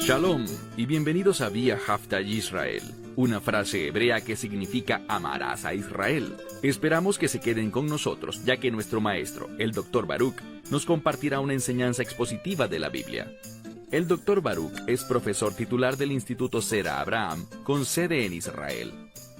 Shalom y bienvenidos a Vía Hafta Yisrael, una frase hebrea que significa amarás a Israel. Esperamos que se queden con nosotros, ya que nuestro maestro, el Dr. Baruch, nos compartirá una enseñanza expositiva de la Biblia. El Dr. Baruch es profesor titular del Instituto Sera Abraham, con sede en Israel.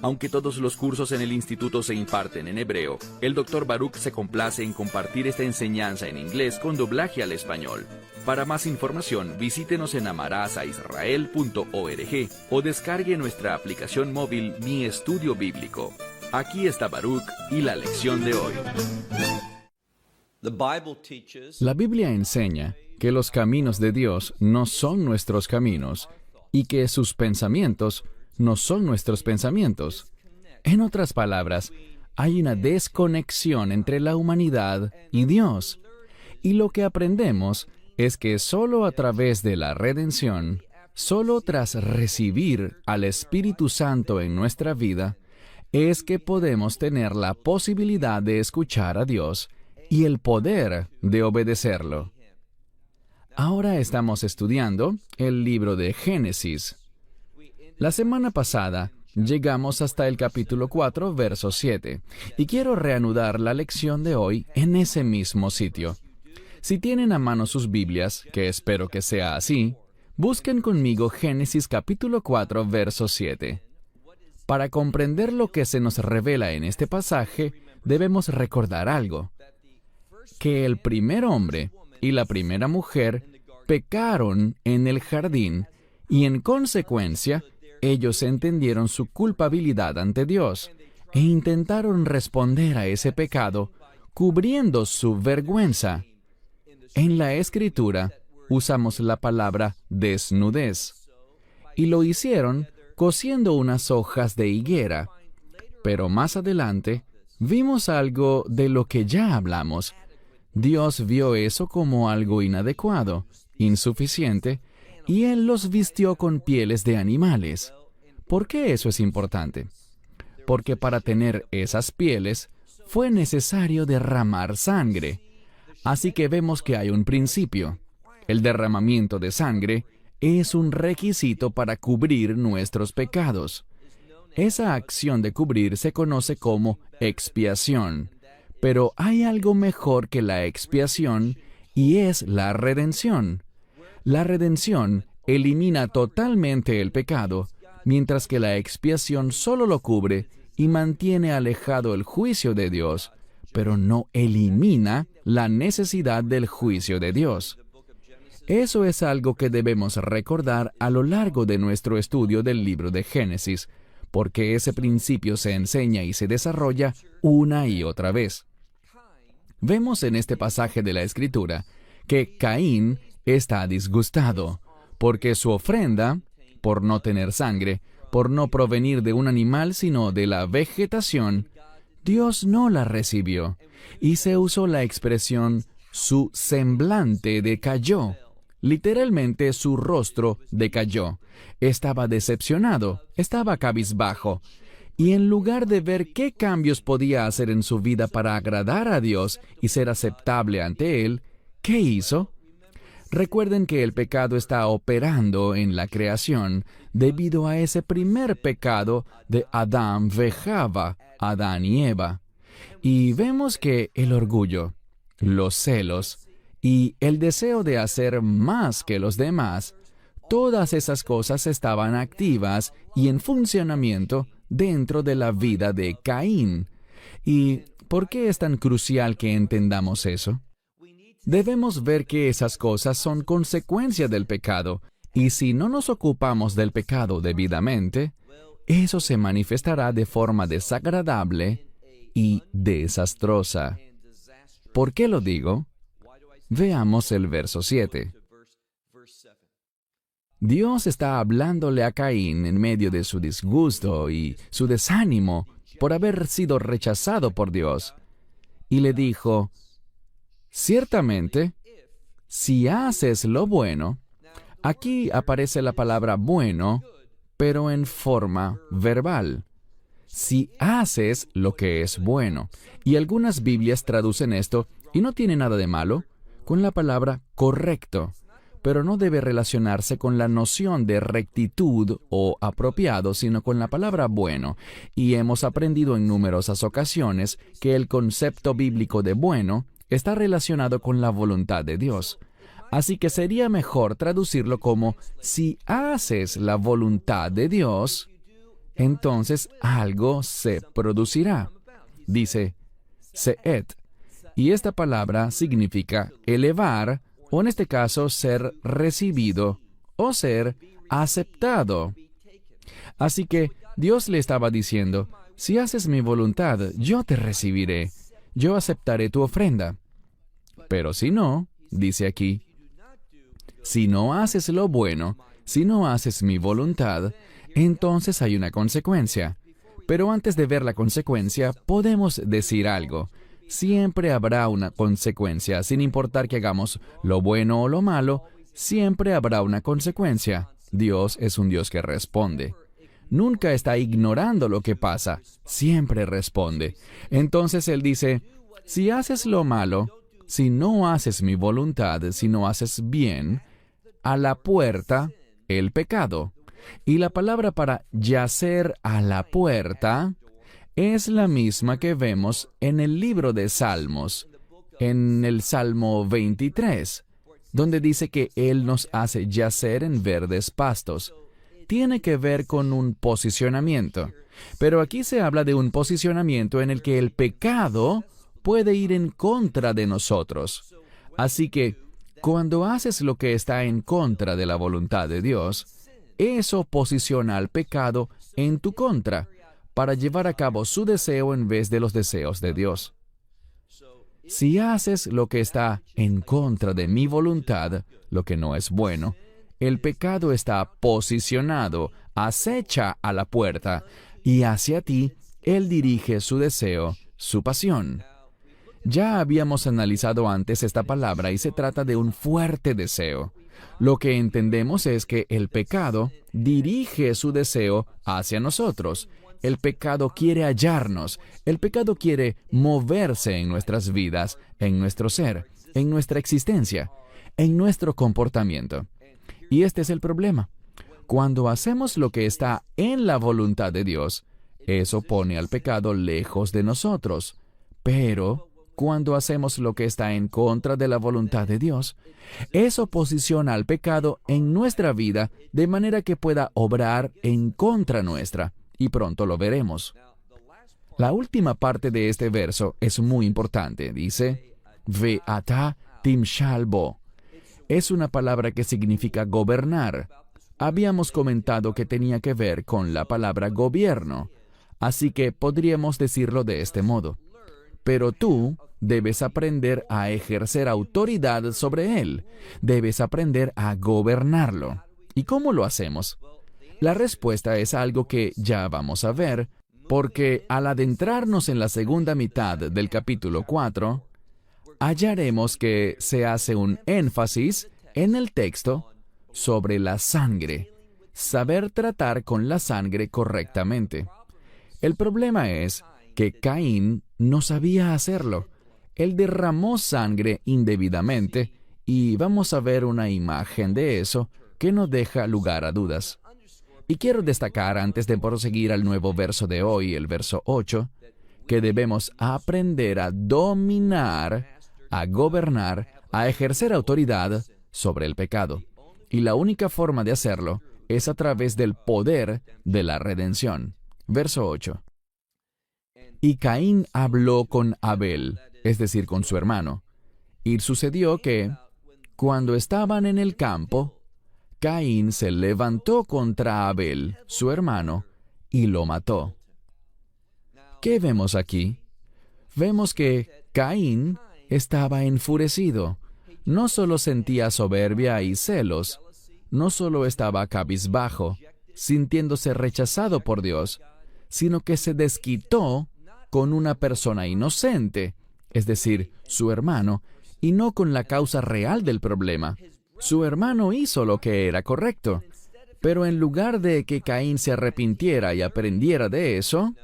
Aunque todos los cursos en el instituto se imparten en hebreo, el Dr. Baruch se complace en compartir esta enseñanza en inglés con doblaje al español. Para más información, visítenos en amarasaisrael.org o descargue nuestra aplicación móvil Mi Estudio Bíblico. Aquí está Baruch y la lección de hoy. La Biblia enseña que los caminos de Dios no son nuestros caminos y que sus pensamientos no son nuestros pensamientos. En otras palabras, hay una desconexión entre la humanidad y Dios. Y lo que aprendemos es que solo a través de la redención, solo tras recibir al Espíritu Santo en nuestra vida, es que podemos tener la posibilidad de escuchar a Dios y el poder de obedecerlo. Ahora estamos estudiando el libro de Génesis. La semana pasada llegamos hasta el capítulo 4, verso 7, y quiero reanudar la lección de hoy en ese mismo sitio. Si tienen a mano sus Biblias, que espero que sea así, busquen conmigo Génesis capítulo 4, verso 7. Para comprender lo que se nos revela en este pasaje, debemos recordar algo: que el primer hombre y la primera mujer pecaron en el jardín y en consecuencia, ellos entendieron su culpabilidad ante Dios e intentaron responder a ese pecado cubriendo su vergüenza. En la Escritura usamos la palabra desnudez, y lo hicieron cosiendo unas hojas de higuera. Pero más adelante vimos algo de lo que ya hablamos. Dios vio eso como algo inadecuado, insuficiente, y Él los vistió con pieles de animales. ¿Por qué eso es importante? Porque para tener esas pieles fue necesario derramar sangre. Así que vemos que hay un principio. El derramamiento de sangre es un requisito para cubrir nuestros pecados. Esa acción de cubrir se conoce como expiación. Pero hay algo mejor que la expiación y es la redención. La redención elimina totalmente el pecado, mientras que la expiación solo lo cubre y mantiene alejado el juicio de Dios, pero no elimina la necesidad del juicio de Dios. Eso es algo que debemos recordar a lo largo de nuestro estudio del libro de Génesis, porque ese principio se enseña y se desarrolla una y otra vez. Vemos en este pasaje de la Escritura que Caín está disgustado, porque su ofrenda, por no tener sangre, por no provenir de un animal sino de la vegetación, Dios no la recibió, y se usó la expresión su semblante decayó. Literalmente su rostro decayó. Estaba decepcionado, estaba cabizbajo, y en lugar de ver qué cambios podía hacer en su vida para agradar a Dios y ser aceptable ante Él, ¿qué hizo? Recuerden que el pecado está operando en la creación debido a ese primer pecado de Adán ve Java, Adán y Eva. Y vemos que el orgullo, los celos y el deseo de hacer más que los demás, todas esas cosas estaban activas y en funcionamiento dentro de la vida de Caín. ¿Y por qué es tan crucial que entendamos eso? Debemos ver que esas cosas son consecuencia del pecado, y si no nos ocupamos del pecado debidamente, eso se manifestará de forma desagradable y desastrosa. ¿Por qué lo digo? Veamos el verso 7. Dios está hablándole a Caín en medio de su disgusto y su desánimo por haber sido rechazado por Dios, y le dijo: ciertamente, si haces lo bueno, aquí aparece la palabra bueno, pero en forma verbal. Si haces lo que es bueno. Y algunas Biblias traducen esto, y no tiene nada de malo, con la palabra correcto. pero no debe relacionarse con la noción de rectitud o apropiado, sino con la palabra bueno. Y hemos aprendido en numerosas ocasiones que el concepto bíblico de bueno está relacionado con la voluntad de Dios. Así que sería mejor traducirlo como si haces la voluntad de Dios, entonces algo se producirá. Dice seet. Y esta palabra significa elevar, o en este caso ser recibido o ser aceptado. Así que Dios le estaba diciendo, si haces mi voluntad, yo te recibiré, yo aceptaré tu ofrenda. Pero si no, dice aquí, si no haces lo bueno, si no haces mi voluntad, entonces hay una consecuencia. Pero antes de ver la consecuencia, podemos decir algo. Siempre habrá una consecuencia, sin importar que hagamos lo bueno o lo malo, siempre habrá una consecuencia. Dios es un Dios que responde. Nunca está ignorando lo que pasa, siempre responde. Entonces Él dice, si haces lo malo, si no haces mi voluntad, si no haces bien, a la puerta, el pecado. Y la palabra para yacer a la puerta es la misma que vemos en el libro de Salmos, en el Salmo 23, donde dice que Él nos hace yacer en verdes pastos. Tiene que ver con un posicionamiento. Pero aquí se habla de un posicionamiento en el que el pecado puede ir en contra de nosotros. Así que, cuando haces lo que está en contra de la voluntad de Dios, eso posiciona al pecado en tu contra, para llevar a cabo su deseo en vez de los deseos de Dios. Si haces lo que está en contra de mi voluntad, lo que no es bueno, el pecado está posicionado, acecha a la puerta, y hacia ti Él dirige su deseo, su pasión. Ya habíamos analizado antes esta palabra y se trata de un fuerte deseo. Lo que entendemos es que el pecado dirige su deseo hacia nosotros. El pecado quiere hallarnos. El pecado quiere moverse en nuestras vidas, en nuestro ser, en nuestra existencia, en nuestro comportamiento. Y este es el problema. Cuando hacemos lo que está en la voluntad de Dios, eso pone al pecado lejos de nosotros. Pero cuando hacemos lo que está en contra de la voluntad de Dios, eso posiciona al pecado en nuestra vida de manera que pueda obrar en contra nuestra, y pronto lo veremos. La última parte de este verso es muy importante. Dice, Ve'ata timshal bo. Es una palabra que significa gobernar. Habíamos comentado que tenía que ver con la palabra gobierno, así que podríamos decirlo de este modo. Pero tú debes aprender a ejercer autoridad sobre él. Debes aprender a gobernarlo. ¿Y cómo lo hacemos? La respuesta es algo que ya vamos a ver, porque al adentrarnos en la segunda mitad del capítulo 4, hallaremos que se hace un énfasis en el texto sobre la sangre, saber tratar con la sangre correctamente. El problema es que Caín no sabía hacerlo. Él derramó sangre indebidamente, y vamos a ver una imagen de eso que no deja lugar a dudas. Y quiero destacar, antes de proseguir al nuevo verso de hoy, el verso 8, que debemos aprender a dominar, a gobernar, a ejercer autoridad sobre el pecado. Y la única forma de hacerlo es a través del poder de la redención. Verso 8. Y Caín habló con Abel, es decir, con su hermano. Y sucedió que, cuando estaban en el campo, Caín se levantó contra Abel, su hermano, y lo mató. ¿Qué vemos aquí? Vemos que Caín estaba enfurecido. No solo sentía soberbia y celos, no solo estaba cabizbajo, sintiéndose rechazado por Dios, sino que se desquitó con una persona inocente, es decir, su hermano, y no con la causa real del problema. Su hermano hizo lo que era correcto, pero en lugar de que Caín se arrepintiera y aprendiera de eso,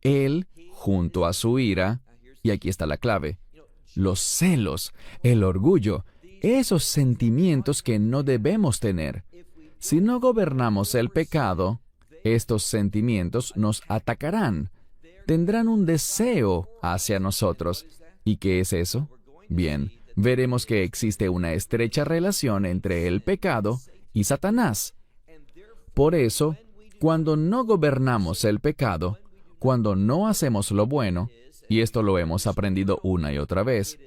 él, junto a su ira, y aquí está la clave, los celos, el orgullo esos sentimientos que no debemos tener. Si no gobernamos el pecado, estos sentimientos nos atacarán. Tendrán un deseo hacia nosotros. ¿Y qué es eso? Bien, veremos que existe una estrecha relación entre el pecado y Satanás. Por eso, cuando no gobernamos el pecado, cuando no hacemos lo bueno, y esto lo hemos aprendido una y otra vez,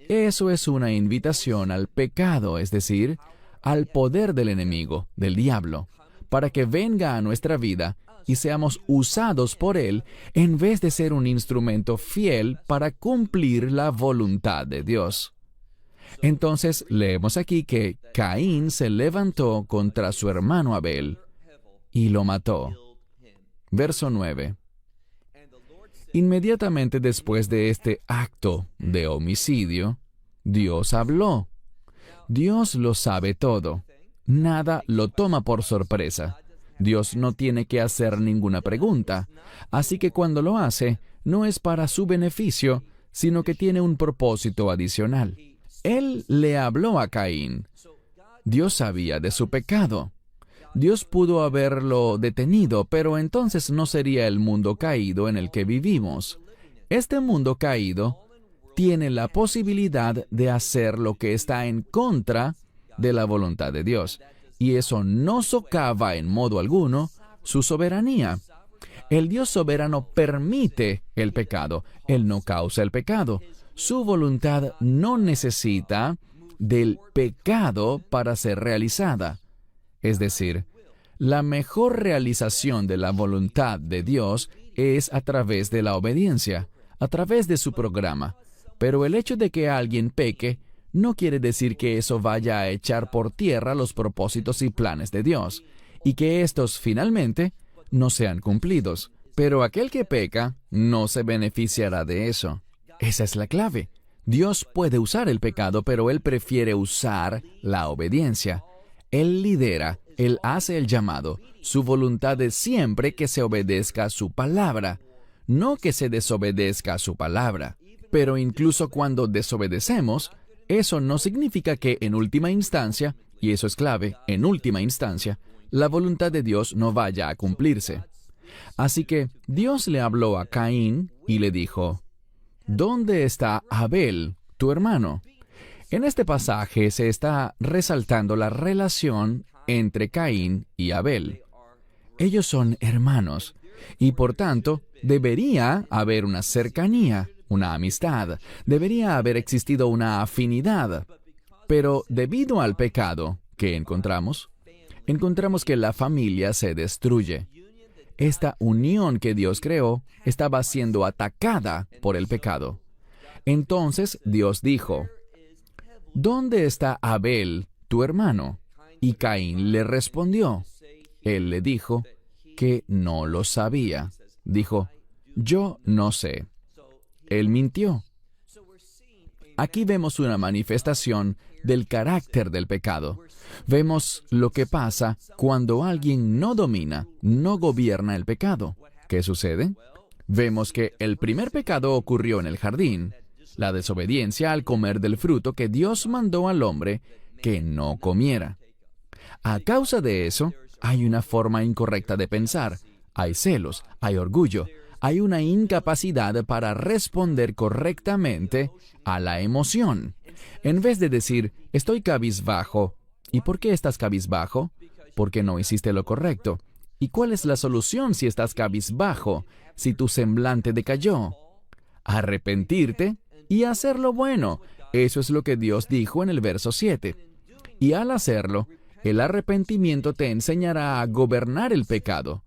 eso es una invitación al pecado, es decir, al poder del enemigo, del diablo, para que venga a nuestra vida y seamos usados por él en vez de ser un instrumento fiel para cumplir la voluntad de Dios. Entonces, leemos aquí que Caín se levantó contra su hermano Abel y lo mató. Verso 9. Inmediatamente después de este acto de homicidio, Dios habló. Dios lo sabe todo. Nada lo toma por sorpresa. Dios no tiene que hacer ninguna pregunta. Así que cuando lo hace, no es para su beneficio, sino que tiene un propósito adicional. Él le habló a Caín. Dios sabía de su pecado. Dios pudo haberlo detenido, pero entonces no sería el mundo caído en el que vivimos. Este mundo caído tiene la posibilidad de hacer lo que está en contra de la voluntad de Dios, y eso no socava en modo alguno su soberanía. El Dios soberano permite el pecado, Él no causa el pecado. Su voluntad no necesita del pecado para ser realizada. Es decir, la mejor realización de la voluntad de Dios es a través de la obediencia, a través de su programa. Pero el hecho de que alguien peque no quiere decir que eso vaya a echar por tierra los propósitos y planes de Dios, y que estos finalmente no sean cumplidos. Pero aquel que peca no se beneficiará de eso. Esa es la clave. Dios puede usar el pecado, pero Él prefiere usar la obediencia. Él lidera, Él hace el llamado. Su voluntad es siempre que se obedezca a su palabra, no que se desobedezca a su palabra. Pero incluso cuando desobedecemos, eso no significa que en última instancia, y eso es clave, en última instancia, la voluntad de Dios no vaya a cumplirse. Así que Dios le habló a Caín y le dijo, ¿dónde está Abel, tu hermano? En este pasaje se está resaltando la relación entre Caín y Abel. Ellos son hermanos, y por tanto, debería haber una cercanía, una amistad, debería haber existido una afinidad. Pero debido al pecado que encontramos que la familia se destruye. Esta unión que Dios creó estaba siendo atacada por el pecado. Entonces Dios dijo, ¿dónde está Abel, tu hermano? Y Caín le respondió. Él le dijo que no lo sabía. Dijo, yo no sé. Él mintió. Aquí vemos una manifestación del carácter del pecado. Vemos lo que pasa cuando alguien no domina, no gobierna el pecado. ¿Qué sucede? Vemos que el primer pecado ocurrió en el jardín, la desobediencia al comer del fruto que Dios mandó al hombre que no comiera. A causa de eso, hay una forma incorrecta de pensar, hay celos, hay orgullo, hay una incapacidad para responder correctamente a la emoción. En vez de decir, estoy cabizbajo, ¿y por qué estás cabizbajo? Porque no hiciste lo correcto. ¿Y cuál es la solución si estás cabizbajo, si tu semblante decayó? Arrepentirte y hacer lo bueno. Eso es lo que Dios dijo en el verso 7. Y al hacerlo, el arrepentimiento te enseñará a gobernar el pecado.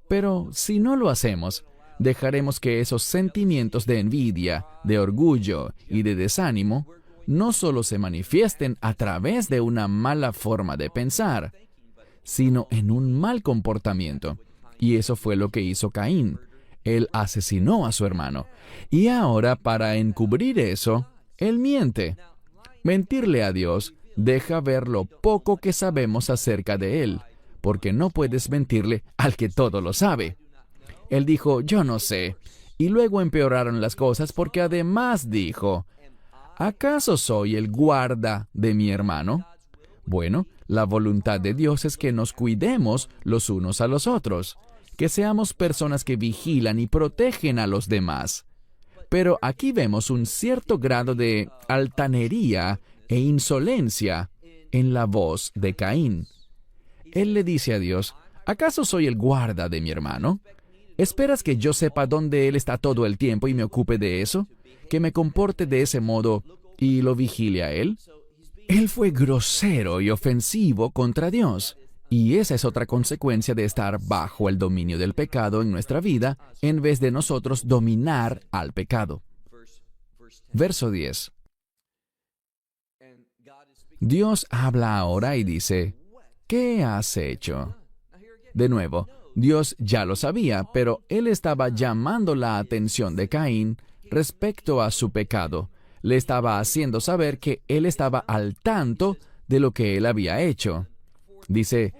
Pero si no lo hacemos, dejaremos que esos sentimientos de envidia, de orgullo y de desánimo no solo se manifiesten a través de una mala forma de pensar, sino en un mal comportamiento. Y eso fue lo que hizo Caín. Él asesinó a su hermano. Y ahora, para encubrir eso, él miente. Mentirle a Dios deja ver lo poco que sabemos acerca de Él, porque no puedes mentirle al que todo lo sabe. Él dijo, yo no sé. Y luego empeoraron las cosas porque además dijo, ¿Acaso soy el guarda de mi hermano? Bueno, la voluntad de Dios es que nos cuidemos los unos a los otros, que seamos personas que vigilan y protegen a los demás. Pero aquí vemos un cierto grado de altanería e insolencia en la voz de Caín. Él le dice a Dios, ¿acaso soy el guarda de mi hermano? ¿Esperas que yo sepa dónde él está todo el tiempo y me ocupe de eso? ¿Que me comporte de ese modo y lo vigile a él? Él fue grosero y ofensivo contra Dios. Y esa es otra consecuencia de estar bajo el dominio del pecado en nuestra vida, en vez de nosotros dominar al pecado. Verso 10. Dios habla ahora y dice, ¿qué has hecho? De nuevo, Dios ya lo sabía, pero Él estaba llamando la atención de Caín respecto a su pecado. Le estaba haciendo saber que Él estaba al tanto de lo que Él había hecho. Dice,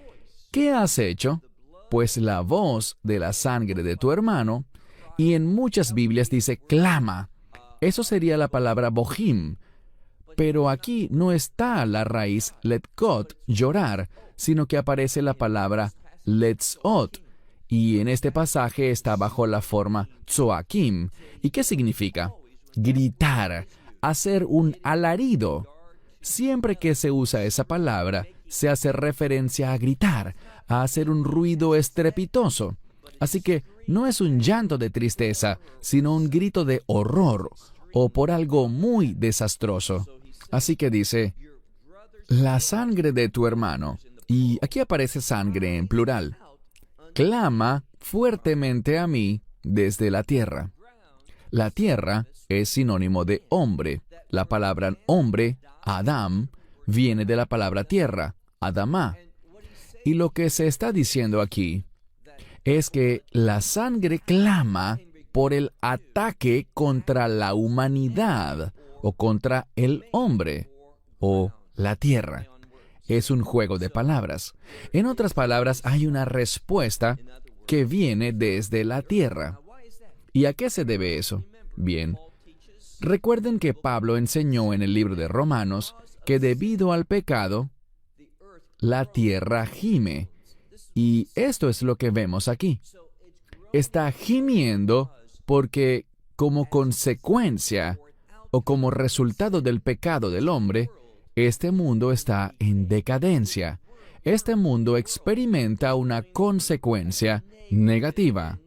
¿qué has hecho? Pues la voz de la sangre de tu hermano, y en muchas Biblias dice clama. Eso sería la palabra bohim. Pero aquí no está la raíz letkot, llorar, sino que aparece la palabra letzot, y en este pasaje está bajo la forma tzoakim. ¿Y qué significa? Gritar, hacer un alarido. Siempre que se usa esa palabra, se hace referencia a gritar, a hacer un ruido estrepitoso. Así que no es un llanto de tristeza, sino un grito de horror, o por algo muy desastroso. Así que dice, la sangre de tu hermano, y aquí aparece sangre en plural, clama fuertemente a mí desde la tierra. La tierra es sinónimo de hombre. La palabra hombre, Adam, viene de la palabra tierra, Adamá. Y lo que se está diciendo aquí es que la sangre clama por el ataque contra la humanidad o contra el hombre o la tierra. Es un juego de palabras. En otras palabras, hay una respuesta que viene desde la tierra. ¿Y a qué se debe eso? Bien, recuerden que Pablo enseñó en el libro de Romanos que debido al pecado, la tierra gime. Y esto es lo que vemos aquí. Está gimiendo porque como consecuencia o como resultado del pecado del hombre, este mundo está en decadencia. Este mundo experimenta una consecuencia negativa.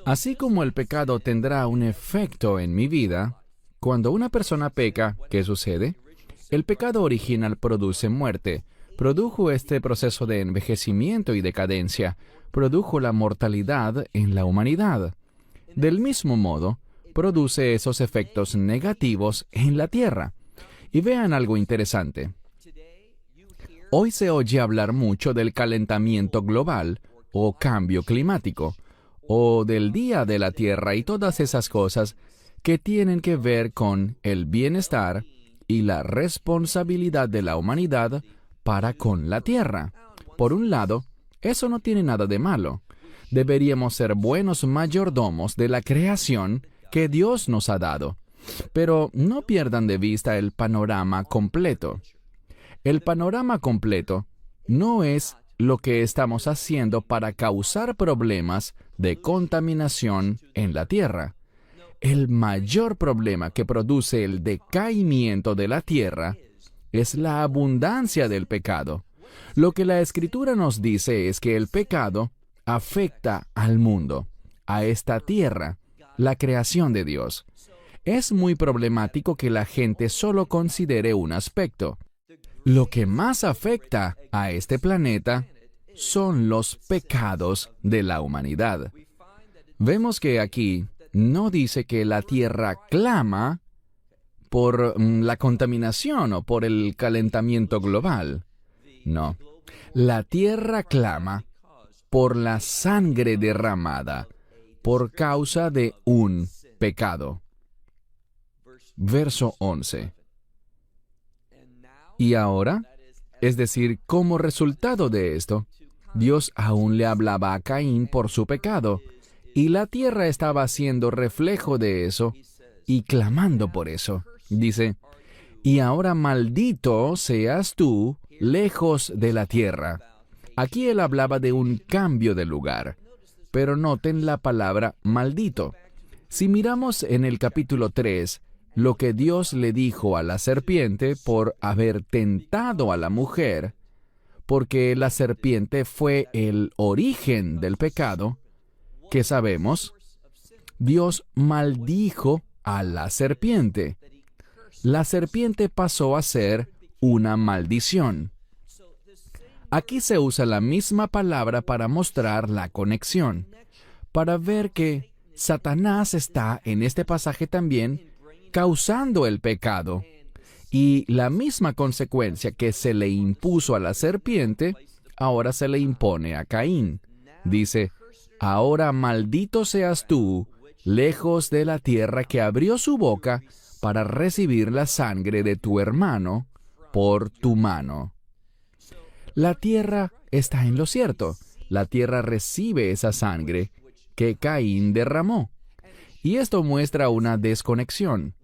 Así como el pecado tendrá un efecto en mi vida, cuando una persona peca, ¿qué sucede? El pecado original produce muerte. Produjo este proceso de envejecimiento y decadencia. Produjo la mortalidad en la humanidad. Del mismo modo, produce esos efectos negativos en la tierra. Y vean algo interesante. Hoy se oye hablar mucho del calentamiento global o cambio climático, o del Día de la Tierra y todas esas cosas que tienen que ver con el bienestar y la responsabilidad de la humanidad para con la Tierra. Por un lado, eso no tiene nada de malo. Deberíamos ser buenos mayordomos de la creación que Dios nos ha dado. Pero no pierdan de vista el panorama completo. El panorama completo no es lo que estamos haciendo para causar problemas de contaminación en la tierra. El mayor problema que produce el decaimiento de la tierra es la abundancia del pecado. Lo que la Escritura nos dice es que el pecado afecta al mundo, a esta tierra, la creación de Dios. Es muy problemático que la gente solo considere un aspecto. Lo que más afecta a este planeta son los pecados de la humanidad. Vemos que aquí no dice que la tierra clama por la contaminación o por el calentamiento global. No, la tierra clama por la sangre derramada por causa de un pecado. Verso 11. Y ahora, es decir, como resultado de esto, Dios aún le hablaba a Caín por su pecado, y la tierra estaba siendo reflejo de eso, y clamando por eso. Dice, y ahora maldito seas tú, lejos de la tierra. Aquí él hablaba de un cambio de lugar, pero noten la palabra maldito. Si miramos en el capítulo 3, lo que Dios le dijo a la serpiente por haber tentado a la mujer, porque la serpiente fue el origen del pecado, ¿qué sabemos? Dios maldijo a la serpiente. La serpiente pasó a ser una maldición. Aquí se usa la misma palabra para mostrar la conexión, para ver que Satanás está en este pasaje también causando el pecado. Y la misma consecuencia que se le impuso a la serpiente, ahora se le impone a Caín. Dice, ahora maldito seas tú, lejos de la tierra que abrió su boca para recibir la sangre de tu hermano por tu mano. La tierra está en lo cierto. La tierra recibe esa sangre que Caín derramó. Y esto muestra una desconexión.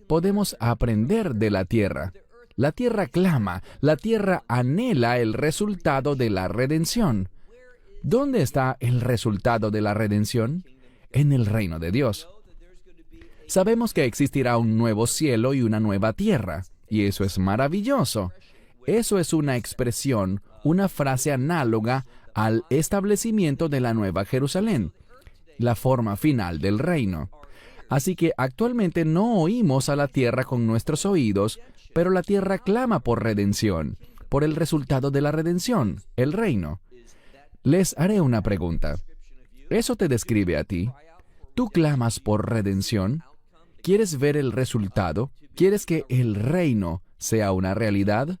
Podemos aprender de la tierra. La tierra clama, la tierra anhela el resultado de la redención. ¿Dónde está el resultado de la redención? En el reino de Dios. Sabemos que existirá un nuevo cielo y una nueva tierra, y eso es maravilloso. Eso es una expresión, una frase análoga al establecimiento de la Nueva Jerusalén, la forma final del reino. Así que actualmente no oímos a la tierra con nuestros oídos, pero la tierra clama por redención, por el resultado de la redención, el reino. Les haré una pregunta. ¿Eso te describe a ti? ¿Tú clamas por redención? ¿Quieres ver el resultado? ¿Quieres que el reino sea una realidad?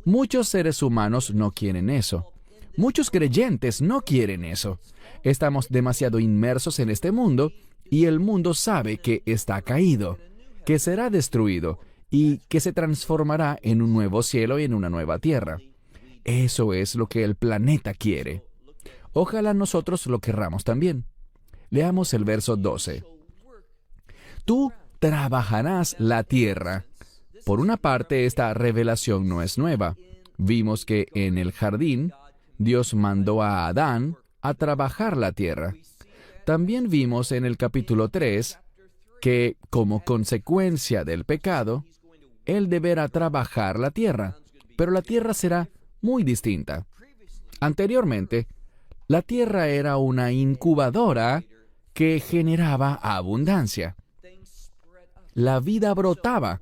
Muchos seres humanos no quieren eso. Muchos creyentes no quieren eso. Estamos demasiado inmersos en este mundo y el mundo sabe que está caído, que será destruido y que se transformará en un nuevo cielo y en una nueva tierra. Eso es lo que el planeta quiere. Ojalá nosotros lo querramos también. Leamos el verso 12. Tú trabajarás la tierra. Por una parte, esta revelación no es nueva. Vimos que en el jardín, Dios mandó a Adán a trabajar la tierra. También vimos en el capítulo 3 que, como consecuencia del pecado, Él deberá trabajar la tierra, pero la tierra será muy distinta. Anteriormente, la tierra era una incubadora que generaba abundancia. La vida brotaba.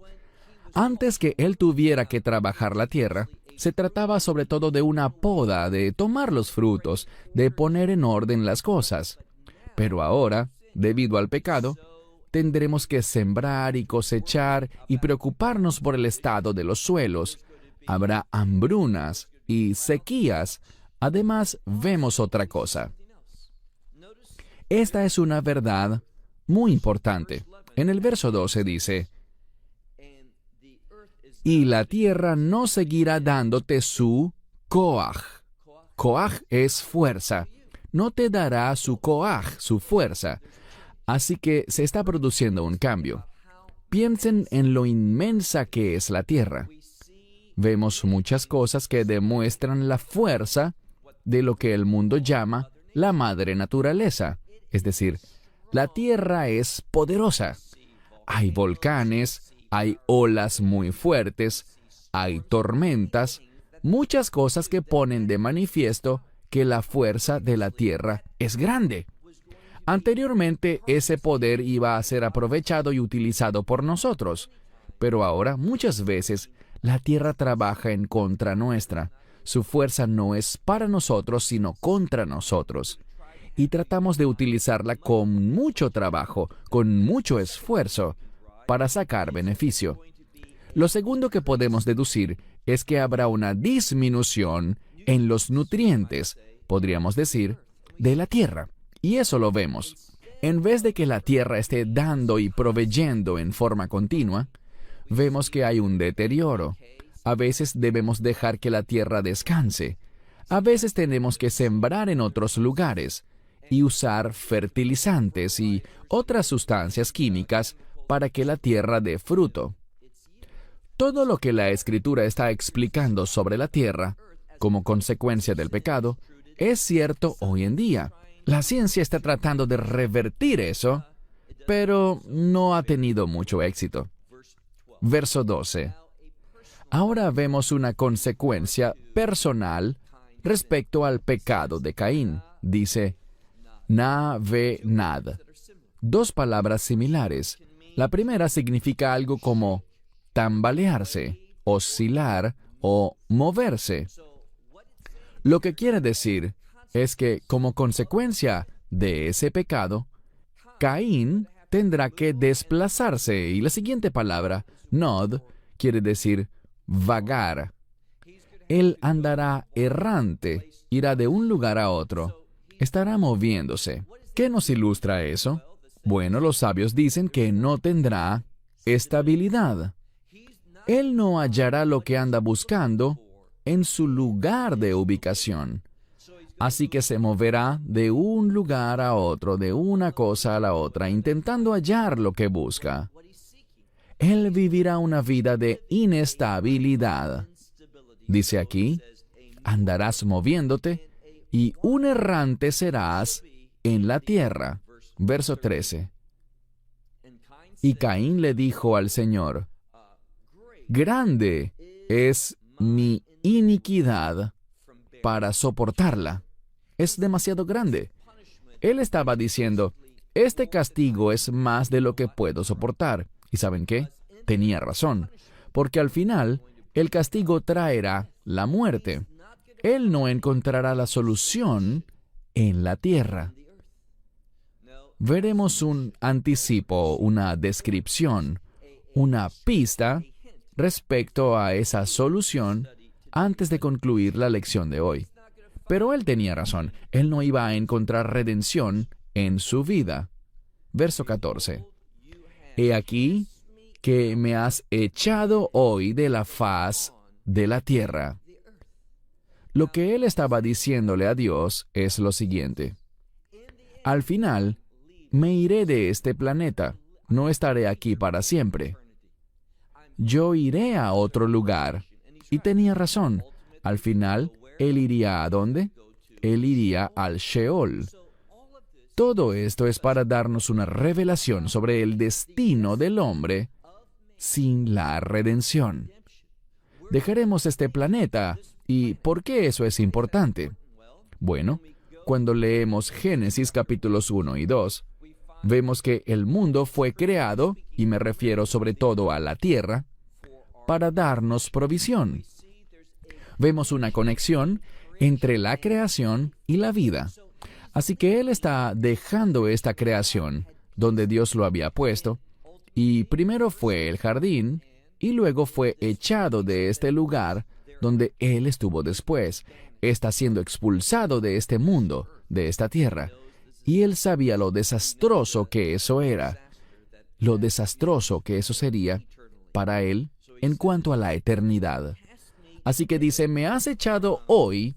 Antes que Él tuviera que trabajar la tierra, se trataba sobre todo de una poda, de tomar los frutos, de poner en orden las cosas. Pero ahora, debido al pecado, tendremos que sembrar y cosechar y preocuparnos por el estado de los suelos. Habrá hambrunas y sequías. Además, vemos otra cosa. Esta es una verdad muy importante. En el verso 12 dice, y la tierra no seguirá dándote su coaj. Coaj es fuerza. No te dará su coaj, su fuerza. Así que se está produciendo un cambio. Piensen en lo inmensa que es la tierra. Vemos muchas cosas que demuestran la fuerza de lo que el mundo llama la madre naturaleza. Es decir, la tierra es poderosa. Hay volcanes, hay olas muy fuertes, hay tormentas, muchas cosas que ponen de manifiesto que la fuerza de la tierra es grande. Anteriormente, ese poder iba a ser aprovechado y utilizado por nosotros, pero ahora muchas veces la tierra trabaja en contra nuestra. Su fuerza no es para nosotros, sino contra nosotros. Y tratamos de utilizarla con mucho trabajo, con mucho esfuerzo, para sacar beneficio. Lo segundo que podemos deducir es que habrá una disminución en los nutrientes, podríamos decir, de la tierra. Y eso lo vemos. En vez de que la tierra esté dando y proveyendo en forma continua, vemos que hay un deterioro. A veces debemos dejar que la tierra descanse. A veces tenemos que sembrar en otros lugares y usar fertilizantes y otras sustancias químicas para que la tierra dé fruto. Todo lo que la Escritura está explicando sobre la tierra, como consecuencia del pecado, es cierto hoy en día. La ciencia está tratando de revertir eso, pero no ha tenido mucho éxito. Verso 12. Ahora vemos una consecuencia personal respecto al pecado de Caín. Dice, na-ve-nad. Dos palabras similares. La primera significa algo como tambalearse, oscilar o moverse. Lo que quiere decir es que como consecuencia de ese pecado, Caín tendrá que desplazarse, y la siguiente palabra, nod, quiere decir vagar. Él andará errante, irá de un lugar a otro, estará moviéndose. ¿Qué nos ilustra eso? Bueno, los sabios dicen que no tendrá estabilidad. Él no hallará lo que anda buscando en su lugar de ubicación. Así que se moverá de un lugar a otro, de una cosa a la otra, intentando hallar lo que busca. Él vivirá una vida de inestabilidad. Dice aquí, andarás moviéndote y un errante serás en la tierra. Verso 13. Y Caín le dijo al Señor, grande es mi iniquidad para soportarla. Es demasiado grande. Él estaba diciendo, este castigo es más de lo que puedo soportar. ¿Y saben qué? Tenía razón, porque al final el castigo traerá la muerte. Él no encontrará la solución en la tierra. Veremos un anticipo, una descripción, una pista respecto a esa solución antes de concluir la lección de hoy. Pero él tenía razón. Él no iba a encontrar redención en su vida. Verso 14. He aquí que me has echado hoy de la faz de la tierra. Lo que él estaba diciéndole a Dios es lo siguiente. Al final, me iré de este planeta. No estaré aquí para siempre. Yo iré a otro lugar. Y tenía razón. Al final, él iría ¿a dónde? Él iría al Sheol. Todo esto es para darnos una revelación sobre el destino del hombre sin la redención. Dejaremos este planeta. ¿Y por qué eso es importante? Bueno, cuando leemos Génesis capítulos 1 y 2, vemos que el mundo fue creado, y me refiero sobre todo a la tierra, para darnos provisión. Vemos una conexión entre la creación y la vida. Así que Él está dejando esta creación, donde Dios lo había puesto, y primero fue el jardín, y luego fue echado de este lugar donde Él estuvo después. Está siendo expulsado de este mundo, de esta tierra. Y Él sabía lo desastroso que eso era, lo desastroso que eso sería para Él en cuanto a la eternidad. Así que dice, me has echado hoy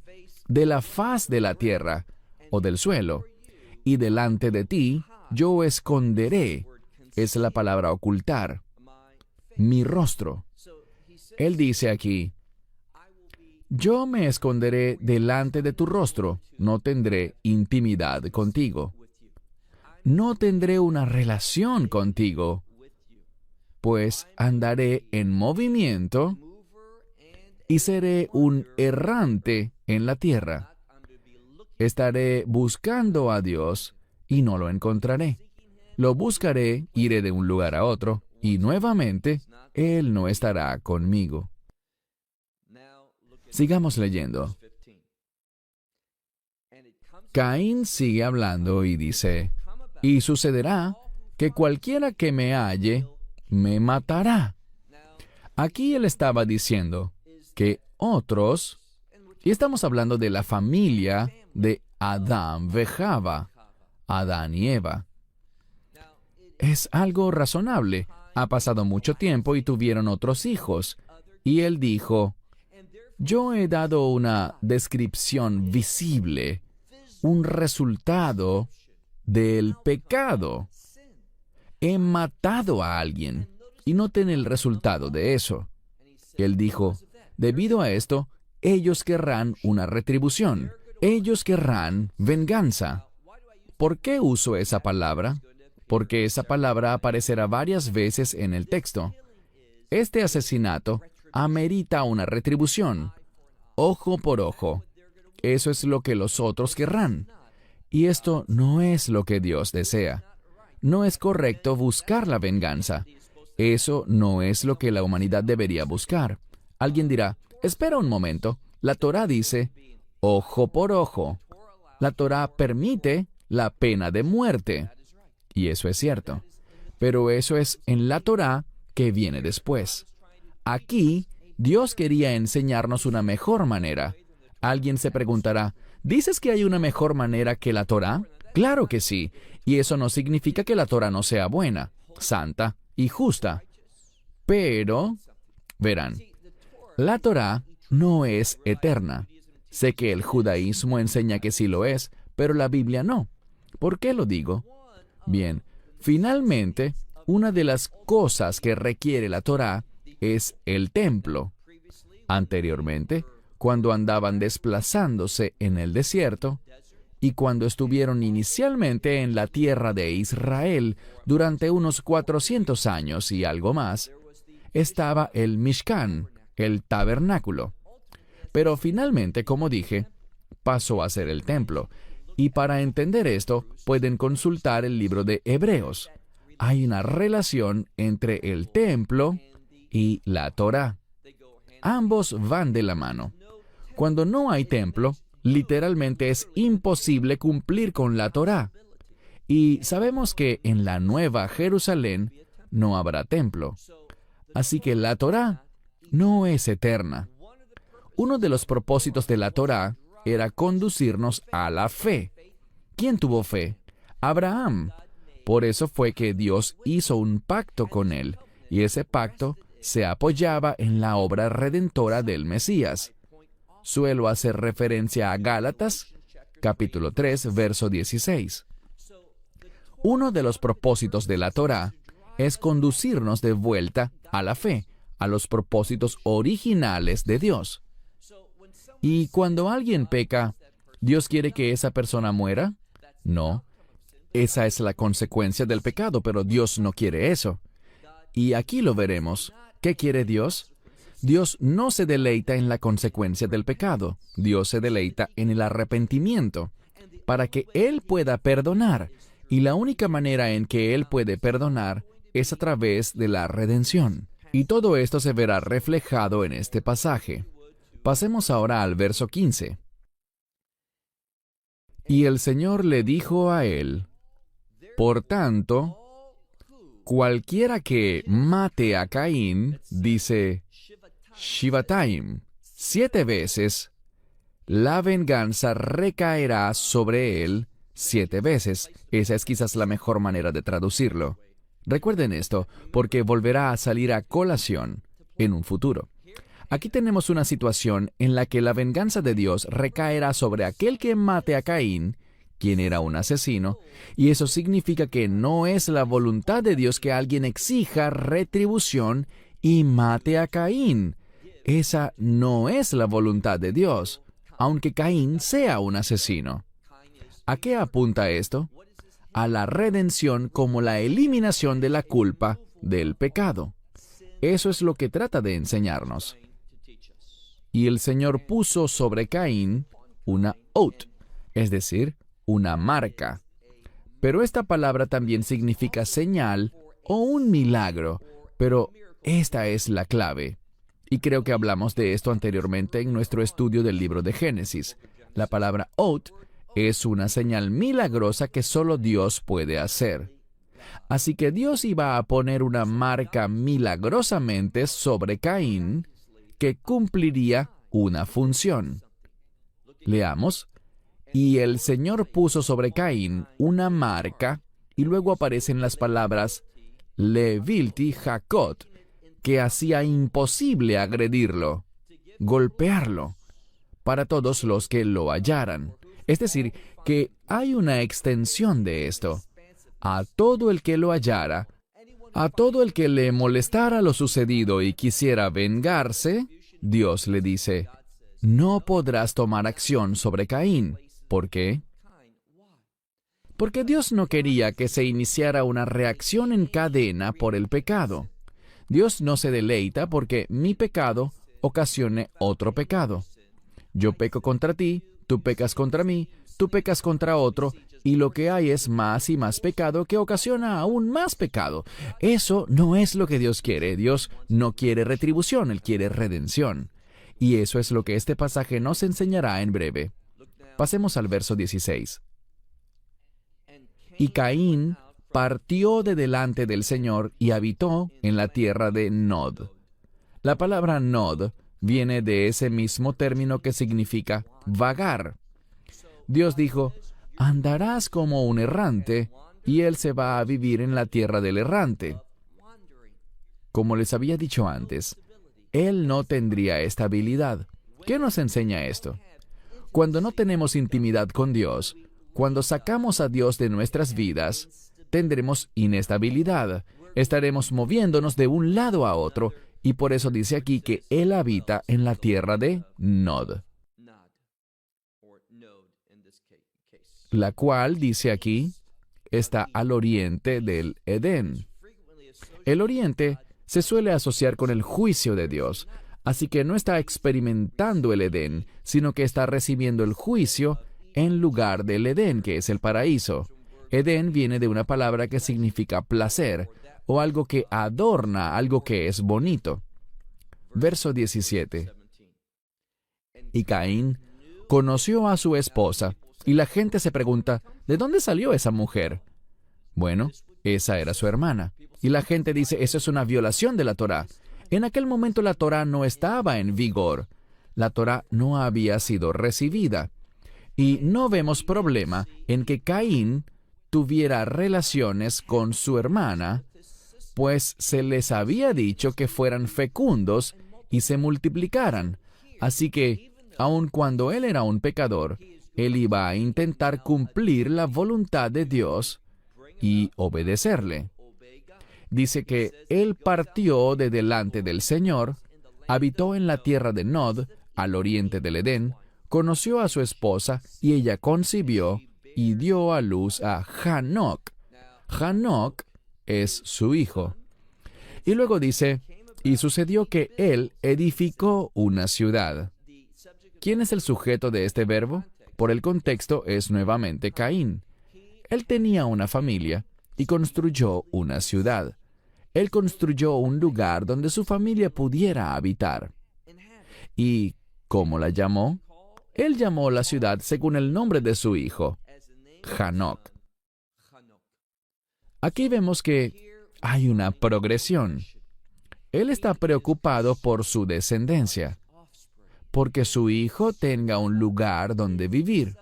de la faz de la tierra, o del suelo, y delante de ti yo esconderé, es la palabra ocultar, mi rostro. Él dice aquí, yo me esconderé delante de tu rostro, no tendré intimidad contigo. No tendré una relación contigo, pues andaré en movimiento y seré un errante en la tierra. Estaré buscando a Dios y no lo encontraré. Lo buscaré, iré de un lugar a otro, y nuevamente Él no estará conmigo. Sigamos leyendo. Caín sigue hablando y dice, y sucederá que cualquiera que me halle, me matará. Aquí él estaba diciendo que otros, y estamos hablando de la familia de Adán y Java, Adán y Eva. Es algo razonable. Ha pasado mucho tiempo y tuvieron otros hijos. Y él dijo, yo he dado una descripción visible, un resultado del pecado. he matado a alguien. Y noten el resultado de eso. Él dijo, debido a esto, ellos querrán una retribución. Ellos querrán venganza. ¿Por qué uso esa palabra? Porque esa palabra aparecerá varias veces en el texto. Este asesinato amerita una retribución. Ojo por ojo. Eso es lo que los otros querrán. Y esto no es lo que Dios desea. No es correcto buscar la venganza. Eso no es lo que la humanidad debería buscar. Alguien dirá, espera un momento. La Torá dice, ojo por ojo. La Torá permite la pena de muerte. Y eso es cierto. Pero eso es en la Torá que viene después. Aquí, Dios quería enseñarnos una mejor manera. Alguien se preguntará, ¿dices que hay una mejor manera que la Torá? Claro que sí. Y eso no significa que la Torá no sea buena, santa y justa. Pero, verán, la Torá no es eterna. Sé que el judaísmo enseña que sí lo es, pero la Biblia no. ¿Por qué lo digo? Bien, finalmente, una de las cosas que requiere la Torá es el templo. Anteriormente, cuando andaban desplazándose en el desierto, y cuando estuvieron inicialmente en la tierra de Israel durante unos 400 años y algo más, estaba el Mishkan, el tabernáculo. Pero finalmente, como dije, pasó a ser el templo. Y para entender esto, pueden consultar el libro de Hebreos. Hay una relación entre el templo y la Torá. Ambos van de la mano. Cuando no hay templo, literalmente es imposible cumplir con la Torá. Y sabemos que en la Nueva Jerusalén no habrá templo. Así que la Torá no es eterna. Uno de los propósitos de la Torá era conducirnos a la fe. ¿Quién tuvo fe? Abraham. Por eso fue que Dios hizo un pacto con él, y ese pacto se apoyaba en la obra redentora del Mesías. Suelo hacer referencia a Gálatas, capítulo 3, verso 16. Uno de los propósitos de la Torá es conducirnos de vuelta a la fe, a los propósitos originales de Dios. Y cuando alguien peca, ¿Dios quiere que esa persona muera? No. Esa es la consecuencia del pecado, pero Dios no quiere eso. Y aquí lo veremos. ¿Qué quiere Dios? Dios no se deleita en la consecuencia del pecado. Dios se deleita en el arrepentimiento, para que Él pueda perdonar. Y la única manera en que Él puede perdonar es a través de la redención. Y todo esto se verá reflejado en este pasaje. Pasemos ahora al verso 15. Y el Señor le dijo a él, por tanto, cualquiera que mate a Caín, dice Shivatayim, 7 veces, la venganza recaerá sobre él 7 veces. Esa es quizás la mejor manera de traducirlo. Recuerden esto, porque volverá a salir a colación en un futuro. Aquí tenemos una situación en la que la venganza de Dios recaerá sobre aquel que mate a Caín, quien era un asesino, y eso significa que no es la voluntad de Dios que alguien exija retribución y mate a Caín. Esa no es la voluntad de Dios, aunque Caín sea un asesino. ¿A qué apunta esto? A la redención como la eliminación de la culpa del pecado. Eso es lo que trata de enseñarnos. Y el Señor puso sobre Caín una ot, es decir, una marca. Pero esta palabra también significa señal o un milagro, pero esta es la clave. Y creo que hablamos de esto anteriormente en nuestro estudio del libro de Génesis. La palabra ot es una señal milagrosa que solo Dios puede hacer. Así que Dios iba a poner una marca milagrosamente sobre Caín que cumpliría una función. Leamos. Y el Señor puso sobre Caín una marca, y luego aparecen las palabras Levilti Jacot, que hacía imposible agredirlo, golpearlo, para todos los que lo hallaran. Es decir, que hay una extensión de esto. A todo el que lo hallara, A todo el que le molestara lo sucedido y quisiera vengarse, Dios le dice, no podrás tomar acción sobre Caín. ¿Por qué? Porque Dios no quería que se iniciara una reacción en cadena por el pecado. Dios no se deleita porque mi pecado ocasione otro pecado. Yo peco contra ti, tú pecas contra mí, tú pecas contra otro, y lo que hay es más y más pecado que ocasiona aún más pecado. Eso no es lo que Dios quiere. Dios no quiere retribución, Él quiere redención. Y eso es lo que este pasaje nos enseñará en breve. Pasemos al verso 16. Y Caín partió de delante del Señor y habitó en la tierra de Nod. La palabra Nod viene de ese mismo término que significa vagar. Dios dijo, andarás como un errante, y él se va a vivir en la tierra del errante. Como les había dicho antes, él no tendría estabilidad. ¿Qué nos enseña esto? Cuando no tenemos intimidad con Dios, cuando sacamos a Dios de nuestras vidas, tendremos inestabilidad. Estaremos moviéndonos de un lado a otro, y por eso dice aquí que él habita en la tierra de Nod, la cual, dice aquí, está al oriente del Edén. El oriente se suele asociar con el juicio de Dios, así que no está experimentando el Edén, sino que está recibiendo el juicio en lugar del Edén, que es el paraíso. Edén viene de una palabra que significa placer, o algo que adorna, algo que es bonito. Verso 17. Y Caín conoció a su esposa, y la gente se pregunta, ¿de dónde salió esa mujer? Bueno, esa era su hermana. Y la gente dice, eso es una violación de la Torá. En aquel momento la Torá no estaba en vigor. La Torá no había sido recibida. Y no vemos problema en que Caín tuviera relaciones con su hermana, pues se les había dicho que fueran fecundos y se multiplicaran. Así que, aun cuando él era un pecador, él iba a intentar cumplir la voluntad de Dios y obedecerle. Dice que él partió de delante del Señor, habitó en la tierra de Nod, al oriente del Edén, conoció a su esposa y ella concibió y dio a luz a Hanoc. Hanoc es su hijo. Y luego dice, y sucedió que él edificó una ciudad. ¿Quién es el sujeto de este verbo? Por el contexto es nuevamente Caín. Él tenía una familia y construyó una ciudad. Él construyó un lugar donde su familia pudiera habitar. ¿Y cómo la llamó? Él llamó la ciudad según el nombre de su hijo, Hanoc. Aquí vemos que hay una progresión. Él está preocupado por su descendencia, porque su hijo tenga un lugar donde vivir.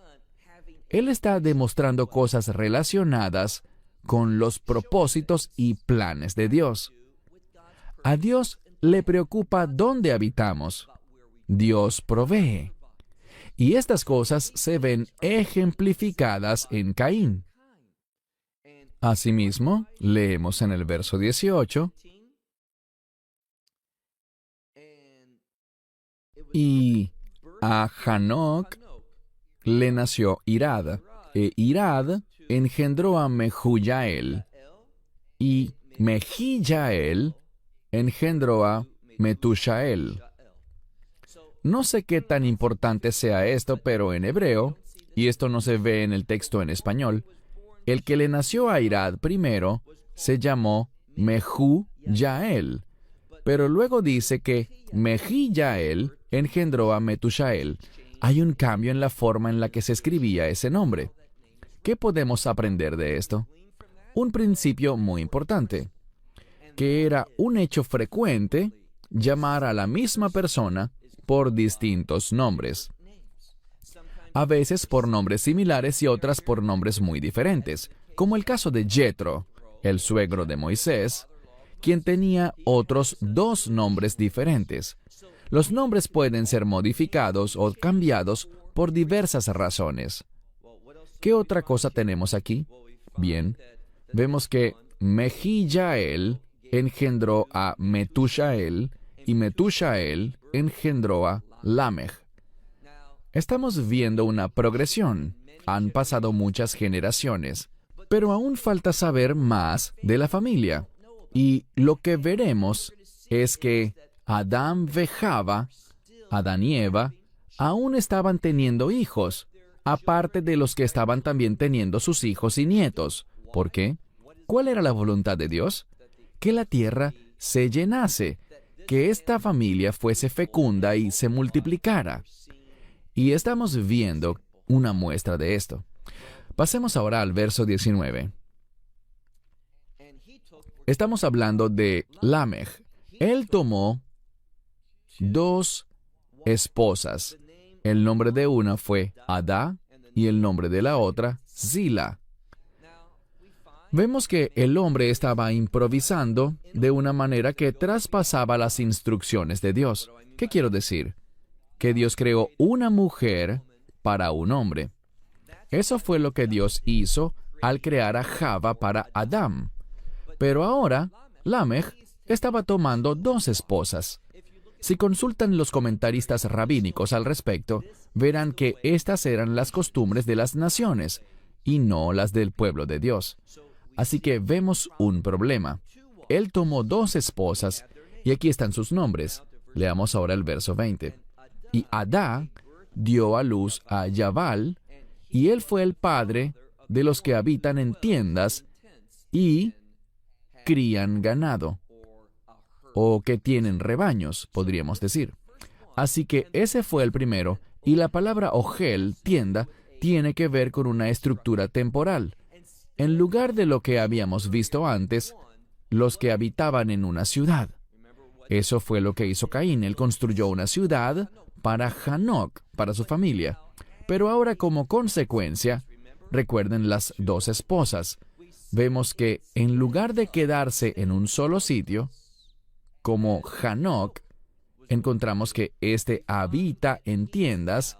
Él está demostrando cosas relacionadas con los propósitos y planes de Dios. A Dios le preocupa dónde habitamos. Dios provee. Y estas cosas se ven ejemplificadas en Caín. Asimismo, leemos en el verso 18, y a Hanoc le nació Irad, e Irad engendró a Mehujael, y Mehijael engendró a Metushael. No sé qué tan importante sea esto, pero en hebreo, y esto no se ve en el texto en español, el que le nació a Irad primero se llamó Mehujael, pero luego dice que Mehijael engendró a Metushael. Hay un cambio en la forma en la que se escribía ese nombre. ¿Qué podemos aprender de esto? Un principio muy importante, que era un hecho frecuente llamar a la misma persona por distintos nombres. A veces por nombres similares y otras por nombres muy diferentes, como el caso de Jetro, el suegro de Moisés, quien tenía otros 2 nombres diferentes. Los nombres pueden ser modificados o cambiados por diversas razones. ¿Qué otra cosa tenemos aquí? Bien, vemos que Mejillael engendró a Metushael, y Metushael engendró a Lamech. Estamos viendo una progresión. Han pasado muchas generaciones, pero aún falta saber más de la familia. Y lo que veremos es que Adán y Java, Adán y Eva, aún estaban teniendo hijos, aparte de los que estaban también teniendo sus hijos y nietos. ¿Por qué? ¿Cuál era la voluntad de Dios? Que la tierra se llenase, que esta familia fuese fecunda y se multiplicara. Y estamos viendo una muestra de esto. Pasemos ahora al verso 19. Estamos hablando de Lamech. Él tomó 2 esposas. El nombre de una fue Adá y el nombre de la otra, Zila. Vemos que el hombre estaba improvisando de una manera que traspasaba las instrucciones de Dios. ¿Qué quiero decir? Que Dios creó una mujer para un hombre. Eso fue lo que Dios hizo al crear a Java para Adán. Pero ahora, Lamech estaba tomando 2 esposas. Si consultan los comentaristas rabínicos al respecto, verán que estas eran las costumbres de las naciones y no las del pueblo de Dios. Así que vemos un problema. Él tomó 2 esposas, y aquí están sus nombres. Leamos ahora el verso 20. Y Adá dio a luz a Yabal, y él fue el padre de los que habitan en tiendas y crían ganado, o que tienen rebaños, podríamos decir. Así que ese fue el primero, y la palabra ogel, tienda, tiene que ver con una estructura temporal. En lugar de lo que habíamos visto antes, los que habitaban en una ciudad. Eso fue lo que hizo Caín. Él construyó una ciudad para Hanoc, para su familia. Pero ahora, como consecuencia, recuerden las 2 esposas. Vemos que en lugar de quedarse en un solo sitio, como Hanoc, encontramos que éste habita en tiendas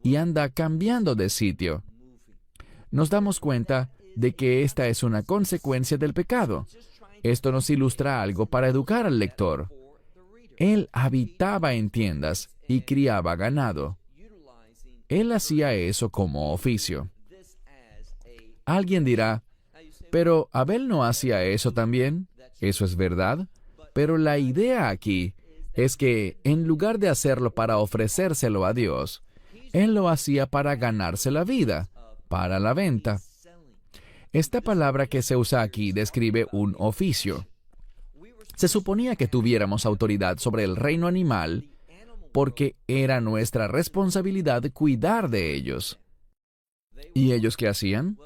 y anda cambiando de sitio. Nos damos cuenta de que esta es una consecuencia del pecado. Esto nos ilustra algo para educar al lector. Él habitaba en tiendas y criaba ganado. Él hacía eso como oficio. Alguien dirá, pero Abel no hacía eso también. Eso es verdad. Pero la idea aquí es que en lugar de hacerlo para ofrecérselo a Dios, él lo hacía para ganarse la vida, para la venta. Esta palabra que se usa aquí describe un oficio. Se suponía que tuviéramos autoridad sobre el reino animal porque era nuestra responsabilidad cuidar de ellos. ¿Y ellos qué hacían?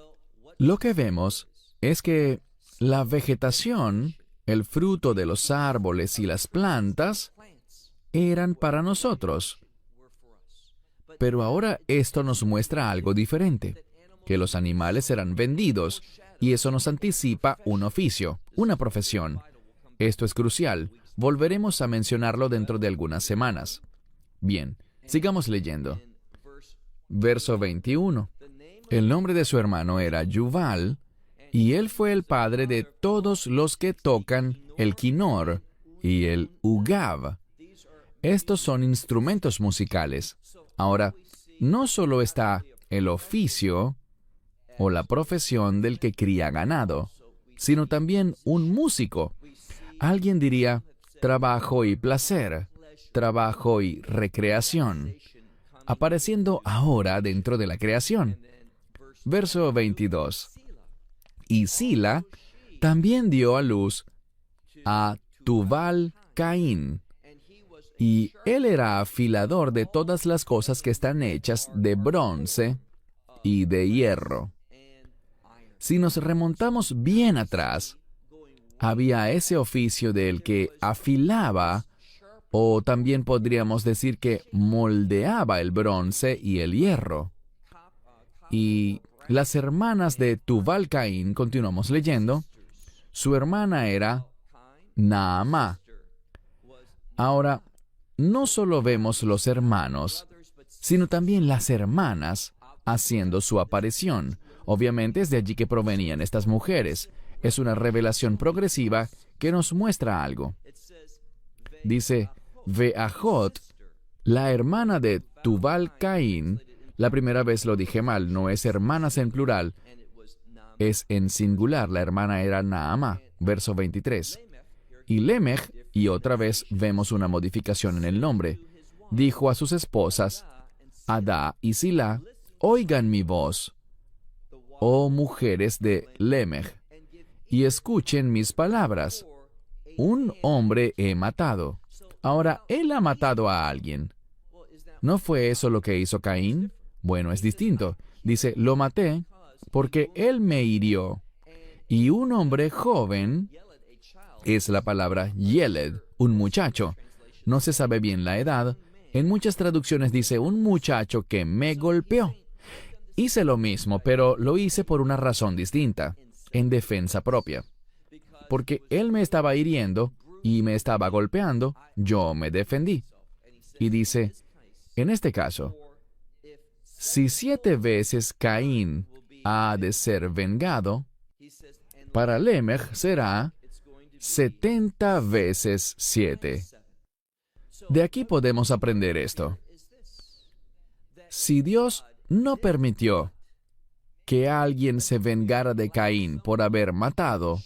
Lo que vemos es que la vegetación, el fruto de los árboles y las plantas, eran para nosotros. Pero ahora esto nos muestra algo diferente, que los animales eran vendidos, y eso nos anticipa un oficio, una profesión. Esto es crucial. Volveremos a mencionarlo dentro de algunas semanas. Bien, sigamos leyendo. Verso 21. El nombre de su hermano era Yuval, y él fue el padre de todos los que tocan el quinor y el ugav. Estos son instrumentos musicales. Ahora, no solo está el oficio o la profesión del que cría ganado, sino también un músico. Alguien diría trabajo y placer, trabajo y recreación, apareciendo ahora dentro de la creación. Verso 22. Y Zila también dio a luz a Tubal Caín, y él era afilador de todas las cosas que están hechas de bronce y de hierro. Si nos remontamos bien atrás, había ese oficio del que afilaba, o también podríamos decir que moldeaba el bronce y el hierro. Y las hermanas de Tubal Caín, continuamos leyendo, su hermana era Naamá. Ahora, no solo vemos los hermanos, sino también las hermanas haciendo su aparición. Obviamente es de allí que provenían estas mujeres. Es una revelación progresiva que nos muestra algo. Dice, Veajot, la hermana de Tubal Caín, la primera vez lo dije mal, no es hermanas en plural, es en singular, la hermana era Naamá, verso 23. Y Lemech, y otra vez vemos una modificación en el nombre, dijo a sus esposas, Adá y Silá, oigan mi voz, oh mujeres de Lemech, y escuchen mis palabras. Un hombre he matado. Ahora, él ha matado a alguien. ¿No fue eso lo que hizo Caín? Bueno, es distinto. Dice, lo maté porque él me hirió. Y un hombre joven es la palabra Yeled, un muchacho. No se sabe bien la edad. En muchas traducciones dice, un muchacho que me golpeó. Hice lo mismo, pero lo hice por una razón distinta, en defensa propia. Porque él me estaba hiriendo y me estaba golpeando, yo me defendí. Y dice, en este caso, si 7 veces Caín ha de ser vengado, para Lemech será 70 veces 7. De aquí podemos aprender esto. Si Dios no permitió que alguien se vengara de Caín por haber matado,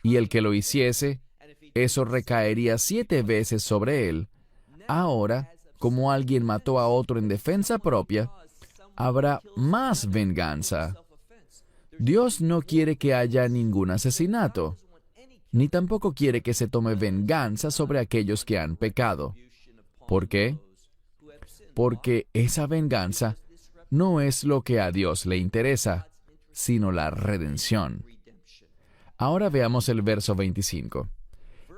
y el que lo hiciese, eso recaería 7 veces sobre él. Ahora, como alguien mató a otro en defensa propia, habrá más venganza. Dios no quiere que haya ningún asesinato, ni tampoco quiere que se tome venganza sobre aquellos que han pecado. ¿Por qué? Porque esa venganza no es lo que a Dios le interesa, sino la redención. Ahora veamos el verso 25.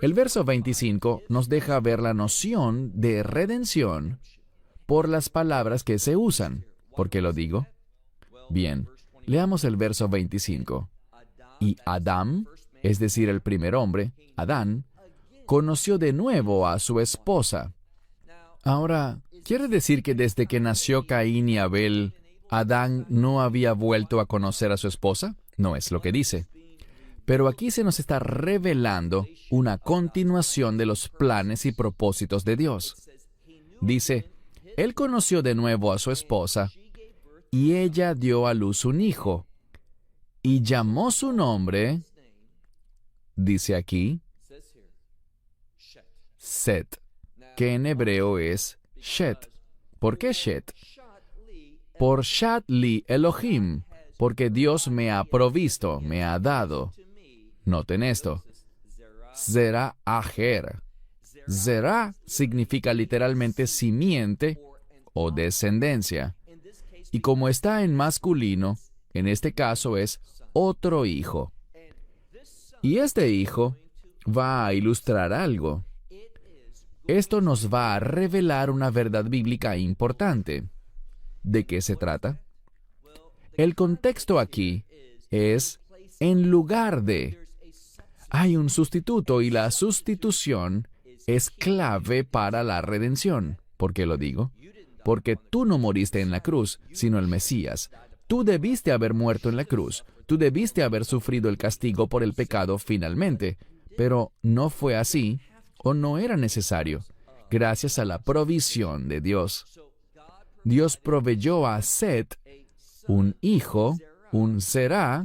El verso 25 nos deja ver la noción de redención por las palabras que se usan. ¿Por qué lo digo? Bien, leamos el verso 25. Y Adán, es decir, el primer hombre, Adán, conoció de nuevo a su esposa. Ahora, ¿quiere decir que desde que nació Caín y Abel, Adán no había vuelto a conocer a su esposa? No es lo que dice. Pero aquí se nos está revelando una continuación de los planes y propósitos de Dios. Dice, él conoció de nuevo a su esposa, y ella dio a luz un hijo, y llamó su nombre, dice aquí, Set, que en hebreo es Shet. ¿Por qué Shet? Por Shat Li Elohim, porque Dios me ha provisto, me ha dado. Noten esto. Zerah Aher. Zerah significa literalmente simiente o descendencia. Y como está en masculino, en este caso es otro hijo. Y este hijo va a ilustrar algo. Esto nos va a revelar una verdad bíblica importante. ¿De qué se trata? El contexto aquí es en lugar de. Hay un sustituto y la sustitución es clave para la redención. ¿Por qué lo digo? Porque tú no moriste en la cruz, sino el Mesías. Tú debiste haber muerto en la cruz. Tú debiste haber sufrido el castigo por el pecado finalmente. Pero no fue así, o no era necesario, gracias a la provisión de Dios. Dios proveyó a Set un hijo, un Zerah,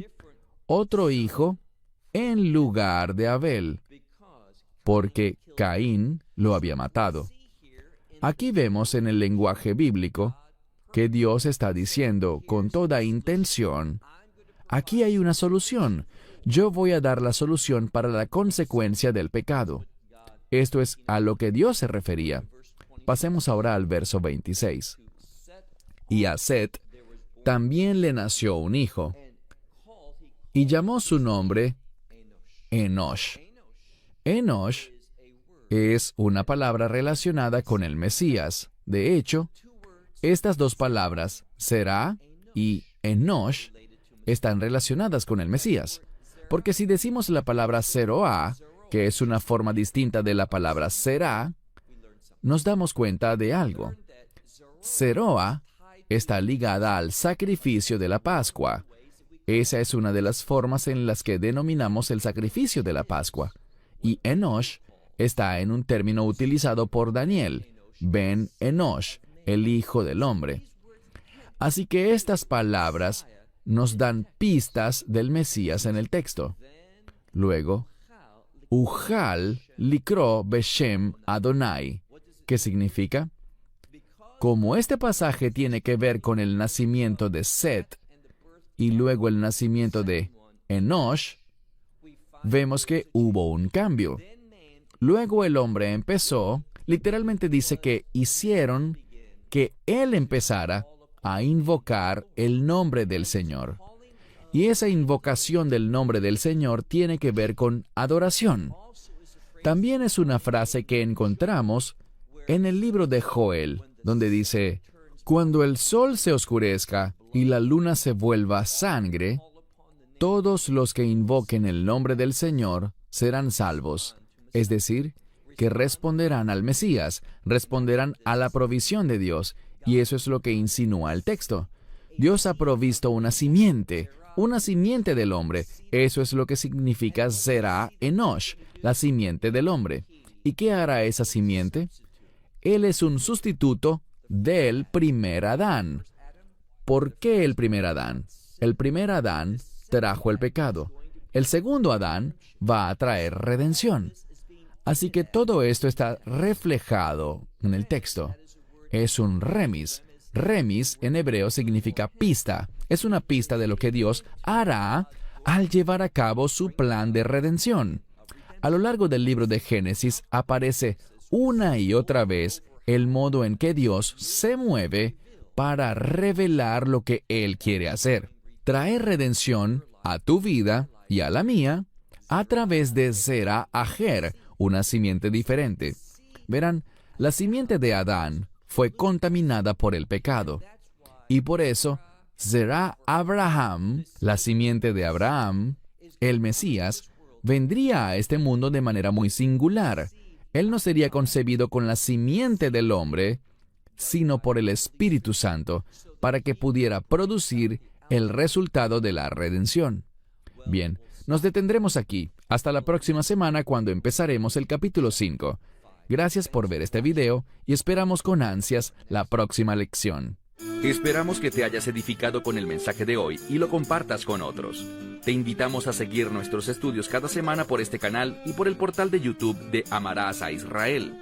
otro hijo, en lugar de Abel, porque Caín lo había matado. Aquí vemos en el lenguaje bíblico que Dios está diciendo con toda intención, aquí hay una solución. Yo voy a dar la solución para la consecuencia del pecado. Esto es a lo que Dios se refería. Pasemos ahora al verso 26. Y a Set también le nació un hijo, y llamó su nombre Enosh. Enosh es una palabra relacionada con el Mesías. De hecho, estas dos palabras, Zerah y Enosh, están relacionadas con el Mesías. Porque si decimos la palabra Zeroah, que es una forma distinta de la palabra Zerah, nos damos cuenta de algo. Zeroah está ligada al sacrificio de la Pascua. Esa es una de las formas en las que denominamos el sacrificio de la Pascua. Y Enosh está en un término utilizado por Daniel, Ben Enosh, el Hijo del Hombre. Así que estas palabras nos dan pistas del Mesías en el texto. Luego, Ujal likro beshem Adonai, que significa, como este pasaje tiene que ver con el nacimiento de Set y luego el nacimiento de Enosh, vemos que hubo un cambio. Luego el hombre empezó, literalmente dice que hicieron que él empezara a invocar el nombre del Señor. Y esa invocación del nombre del Señor tiene que ver con adoración. También es una frase que encontramos en el libro de Joel, donde dice, cuando el sol se oscurezca y la luna se vuelva sangre, todos los que invoquen el nombre del Señor serán salvos. Es decir, que responderán al Mesías, responderán a la provisión de Dios, y eso es lo que insinúa el texto. Dios ha provisto una simiente del hombre. Eso es lo que significa Zerah Enosh, la simiente del hombre. ¿Y qué hará esa simiente? Él es un sustituto del primer Adán. ¿Por qué el primer Adán? El primer Adán trajo el pecado. El segundo Adán va a traer redención. Así que todo esto está reflejado en el texto. Es un remis. Remis en hebreo significa pista. Es una pista de lo que Dios hará al llevar a cabo su plan de redención. A lo largo del libro de Génesis aparece una y otra vez el modo en que Dios se mueve para revelar lo que Él quiere hacer. Traer redención a tu vida y a la mía a través de Zerah Ajer, una simiente diferente. Verán, la simiente de Adán fue contaminada por el pecado. Y por eso, Zerah Abraham, la simiente de Abraham, el Mesías, vendría a este mundo de manera muy singular. Él no sería concebido con la simiente del hombre, sino por el Espíritu Santo, para que pudiera producir el resultado de la redención. Bien, nos detendremos aquí. Hasta la próxima semana cuando empezaremos el capítulo 5. Gracias por ver este video y esperamos con ansias la próxima lección. Esperamos que te hayas edificado con el mensaje de hoy y lo compartas con otros. Te invitamos a seguir nuestros estudios cada semana por este canal y por el portal de YouTube de Amarás a Israel.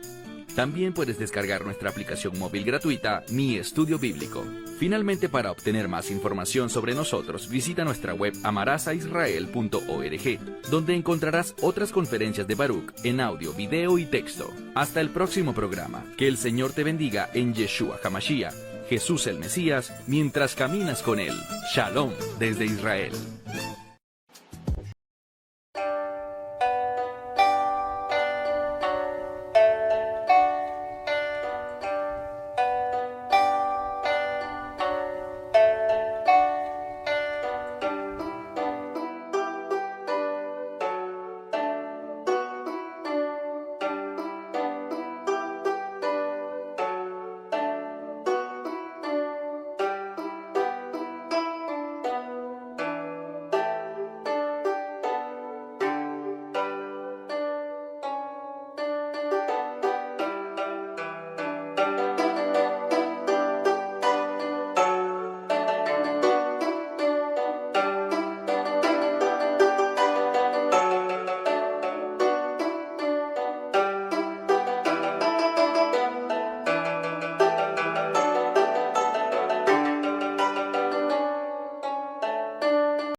También puedes descargar nuestra aplicación móvil gratuita, Mi Estudio Bíblico. Finalmente, para obtener más información sobre nosotros, visita nuestra web amarasaisrael.org, donde encontrarás otras conferencias de Baruch en audio, video y texto. Hasta el próximo programa. Que el Señor te bendiga en Yeshua HaMashiach, Jesús el Mesías, mientras caminas con Él. Shalom desde Israel.